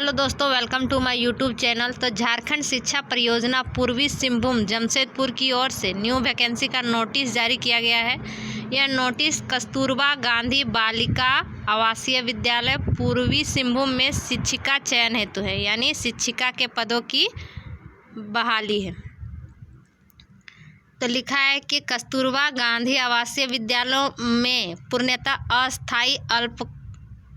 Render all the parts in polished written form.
Hello दोस्तों, welcome to my YouTube channel. तो झारखंड शिक्षा परियोजना पूर्वी सिंहभूम जमशेदपुर की ओर से न्यू वैकेंसी का नोटिस जारी किया गया है। यह नोटिस कस्तूरबा गांधी बालिका आवासीय विद्यालय पूर्वी सिंहभूम में शिक्षिका चयन हेतु है, यानी शिक्षिका के पदों की बहाली है। तो लिखा है कि कस्तूरबा गांधी आवासीय विद्यालयों में पूर्णतः अस्थायी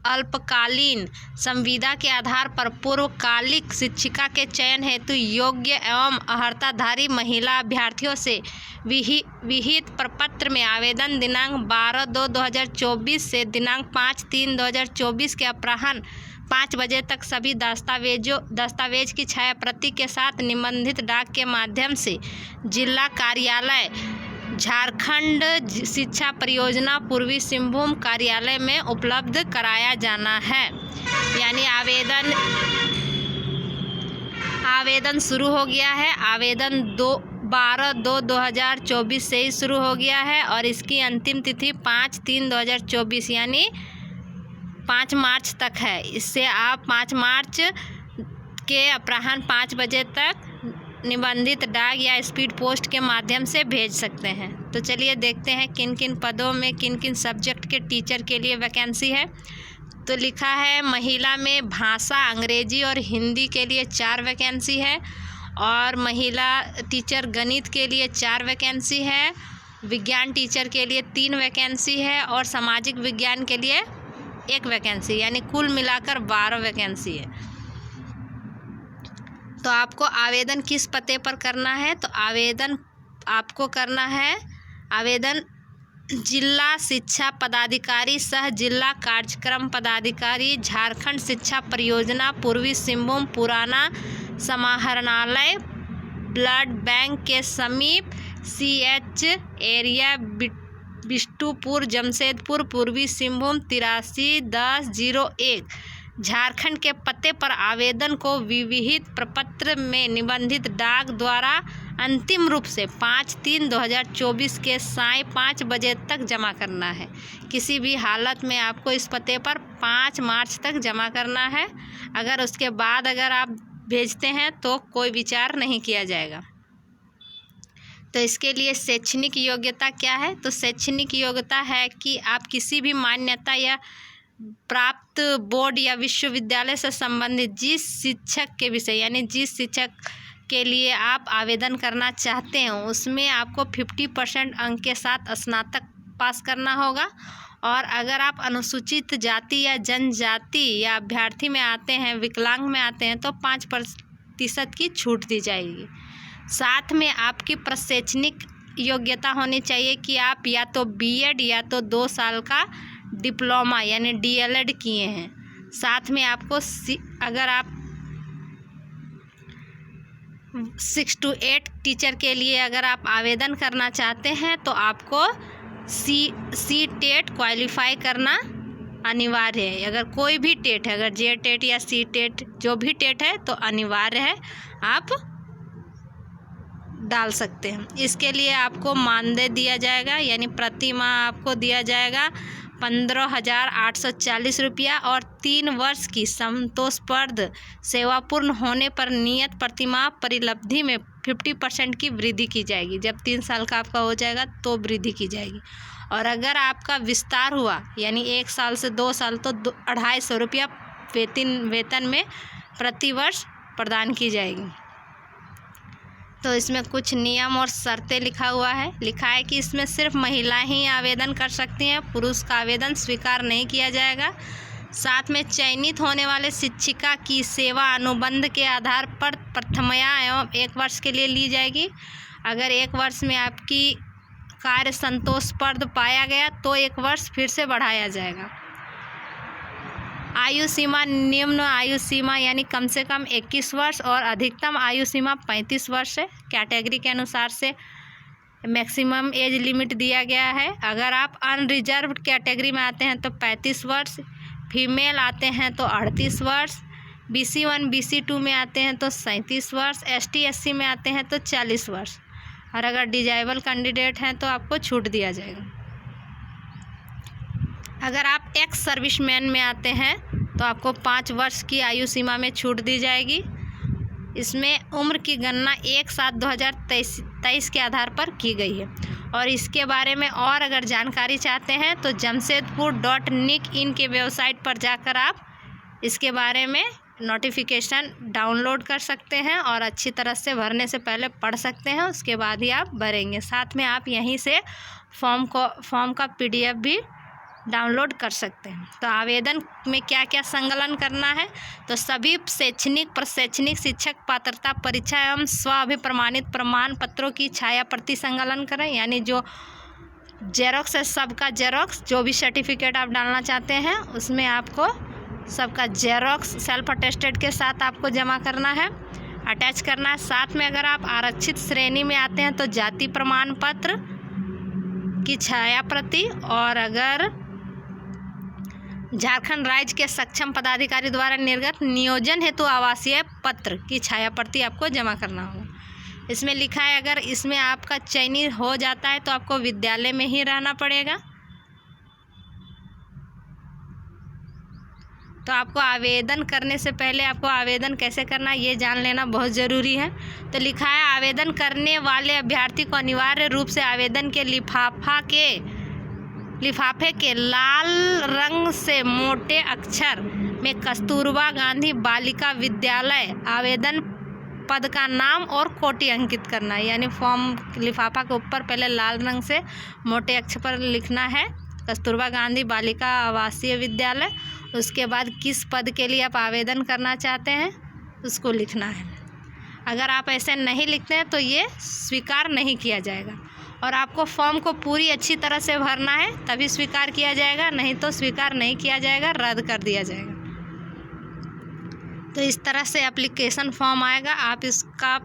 अल्पकालीन संविदा के आधार पर पूर्वकालिक शिक्षिका के चयन हेतु योग्य एवं अर्हताधारी महिला अभ्यर्थियों से विहित प्रपत्र में आवेदन दिनांक 12/2/2024 से दिनांक 5/3/2024 के अपराह्न 5 बजे तक सभी दस्तावेज की छायाप्रति के साथ निबंधित डाक के माध्यम से जिला कार्यालय झारखंड शिक्षा परियोजना पूर्वी सिंहभूम कार्यालय में उपलब्ध कराया जाना है। यानी आवेदन शुरू हो गया है। आवेदन 12/2/2024 से ही शुरू हो गया है और इसकी अंतिम तिथि 5/3/2024 यानी 5 मार्च तक है। इससे आप 5 मार्च के अपराह्न 5 बजे तक निबंधित डाक या स्पीड पोस्ट के माध्यम से भेज सकते हैं। तो चलिए देखते हैं किन किन पदों में किन किन सब्जेक्ट के टीचर के लिए वैकेंसी है। तो लिखा है महिला में भाषा अंग्रेजी और हिंदी के लिए 4 वैकेंसी है और महिला टीचर गणित के लिए 4 वैकेंसी है, विज्ञान टीचर के लिए 3 वैकेंसी है और सामाजिक विज्ञान के लिए 1 वैकेंसी, यानी कुल मिलाकर 12 वैकेंसी है। तो आपको आवेदन किस पते पर करना है? तो आवेदन आपको करना है जिला शिक्षा पदाधिकारी सह जिला कार्यक्रम पदाधिकारी झारखंड शिक्षा परियोजना पूर्वी सिंहभूम पुराना समाहरणालय ब्लड बैंक के समीप CH एरिया बिष्टुपुर जमशेदपुर पूर्वी सिंहभूम 831001 झारखंड के पते पर आवेदन को विहित प्रपत्र में निबंधित डाक द्वारा अंतिम रूप से 5/3/2024 के साय 5 बजे तक जमा करना है। किसी भी हालत में आपको इस पते पर 5 मार्च तक जमा करना है। अगर उसके बाद आप भेजते हैं तो कोई विचार नहीं किया जाएगा। तो इसके लिए शैक्षणिक योग्यता क्या है? तो शैक्षणिक योग्यता है कि आप किसी भी मान्यता या प्राप्त बोर्ड या विश्वविद्यालय से संबंधित जिस शिक्षक के विषय यानी जिस शिक्षक के लिए आप आवेदन करना चाहते हैं उसमें आपको 50% अंक के साथ स्नातक पास करना होगा। और अगर आप अनुसूचित जाति या जनजाति या अभ्यर्थी में आते हैं, विकलांग में आते हैं, तो 5% की छूट दी जाएगी। साथ में आपकी प्रशैक्षणिक योग्यता होनी चाहिए कि आप या तो B.Ed या तो 2 साल का डिप्लोमा यानी DLED किए हैं। साथ में आपको अगर आप 6 to 8 टीचर के लिए अगर आप आवेदन करना चाहते हैं तो आपको CTET क्वालिफाई करना अनिवार्य है। अगर कोई भी टेट है, अगर JTET या CTET जो भी टेट है तो अनिवार्य है, आप डाल सकते हैं। इसके लिए आपको मानदेय दिया जाएगा, यानी प्रति माह आपको दिया जाएगा 15,840 रुपया और 3 वर्ष की संतोषप्रद सेवापूर्ण होने पर नियत प्रतिमाह परिलब्धि में 50% की वृद्धि की जाएगी। जब 3 साल का आपका हो जाएगा तो वृद्धि की जाएगी। और अगर आपका विस्तार हुआ यानी 1 साल से 2 साल तो 250 रुपया वेतन में प्रति वर्ष प्रदान की जाएगी। तो इसमें कुछ नियम और शर्तें लिखा है कि इसमें सिर्फ महिलाएं ही आवेदन कर सकती हैं, पुरुष का आवेदन स्वीकार नहीं किया जाएगा। साथ में चयनित होने वाले शिक्षिका की सेवा अनुबंध के आधार पर प्रथमया एवं 1 वर्ष के लिए ली जाएगी। अगर 1 वर्ष में आपकी कार्य संतोषप्रद पाया गया तो 1 वर्ष फिर से बढ़ाया जाएगा। आयु सीमा निम्न आयु सीमा यानी कम से कम 21 वर्ष और अधिकतम आयु सीमा 35 वर्ष है। कैटेगरी के अनुसार से मैक्सिमम एज लिमिट दिया गया है। अगर आप अनरिजर्व्ड कैटेगरी में आते हैं तो 35 वर्ष, फीमेल आते हैं तो 38 वर्ष, BC1 BC2 में आते हैं तो 37 वर्ष, ST SC में आते हैं तो 40 वर्ष और अगर डिजेबल कैंडिडेट हैं तो आपको छूट दिया जाएगा। अगर आप एक्स सर्विसमैन में आते हैं तो आपको 5 वर्ष की आयु सीमा में छूट दी जाएगी। इसमें उम्र की गणना 1/7/2023 के आधार पर की गई है। और इसके बारे में और अगर जानकारी चाहते हैं तो jamshedpur.nic.in के वेबसाइट पर जाकर आप इसके बारे में नोटिफिकेशन डाउनलोड कर सकते हैं और अच्छी तरह से भरने से पहले पढ़ सकते हैं, उसके बाद ही आप भरेंगे। साथ में आप यहीं से फॉर्म का PDF भी डाउनलोड कर सकते हैं। तो आवेदन में क्या क्या संकलन करना है, तो सभी शैक्षणिक प्रशैक्षणिक शिक्षक पात्रता परीक्षा एवं स्वाभिप्रमाणित प्रमाण पत्रों की छाया प्रति संकलन करें, यानी जो जेरोक्स है सबका जेरोक्स, जो भी सर्टिफिकेट आप डालना चाहते हैं उसमें आपको सबका जेरोक्स सेल्फ अटेस्टेड के साथ आपको जमा करना है, अटैच करना है। साथ में अगर आप आरक्षित श्रेणी में आते हैं तो जाति प्रमाण पत्र की छाया प्रति, और अगर झारखंड राज्य के सक्षम पदाधिकारी द्वारा निर्गत नियोजन हेतु आवासीय पत्र की छाया प्रति आपको जमा करना होगा। इसमें लिखा है अगर इसमें आपका चयनित हो जाता है तो आपको विद्यालय में ही रहना पड़ेगा। तो आपको आवेदन करने से पहले आपको आवेदन कैसे करना है ये जान लेना बहुत ज़रूरी है। तो लिखा है आवेदन करने वाले अभ्यर्थी को अनिवार्य रूप से आवेदन के लिफाफे के लाल रंग से मोटे अक्षर में कस्तूरबा गांधी बालिका विद्यालय आवेदन पद का नाम और कोटि अंकित करना है। यानी फॉर्म लिफाफा के ऊपर पहले लाल रंग से मोटे अक्षर पर लिखना है कस्तूरबा गांधी बालिका आवासीय विद्यालय, उसके बाद किस पद के लिए आप आवेदन करना चाहते हैं उसको लिखना है। अगर आप ऐसे नहीं लिखते हैं तो ये स्वीकार नहीं किया जाएगा, और आपको फॉर्म को पूरी अच्छी तरह से भरना है तभी स्वीकार किया जाएगा, नहीं तो स्वीकार नहीं किया जाएगा, रद्द कर दिया जाएगा। तो इस तरह से एप्लीकेशन फॉर्म आएगा, आप इसका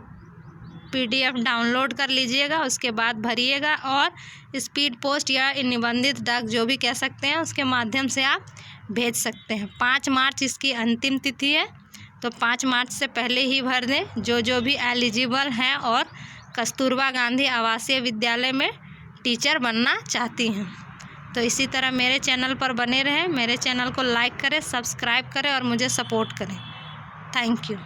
PDF डाउनलोड कर लीजिएगा, उसके बाद भरिएगा और स्पीड पोस्ट या निबंधित डाक जो भी कह सकते हैं उसके माध्यम से आप भेज सकते हैं। 5 मार्च इसकी अंतिम तिथि है, तो 5 मार्च से पहले ही भर दें जो भी एलिजिबल हैं और कस्तूरबा गांधी आवासीय विद्यालय में टीचर बनना चाहती हैं। तो इसी तरह मेरे चैनल पर बने रहें, मेरे चैनल को लाइक करें, सब्सक्राइब करें और मुझे सपोर्ट करें। Thank you.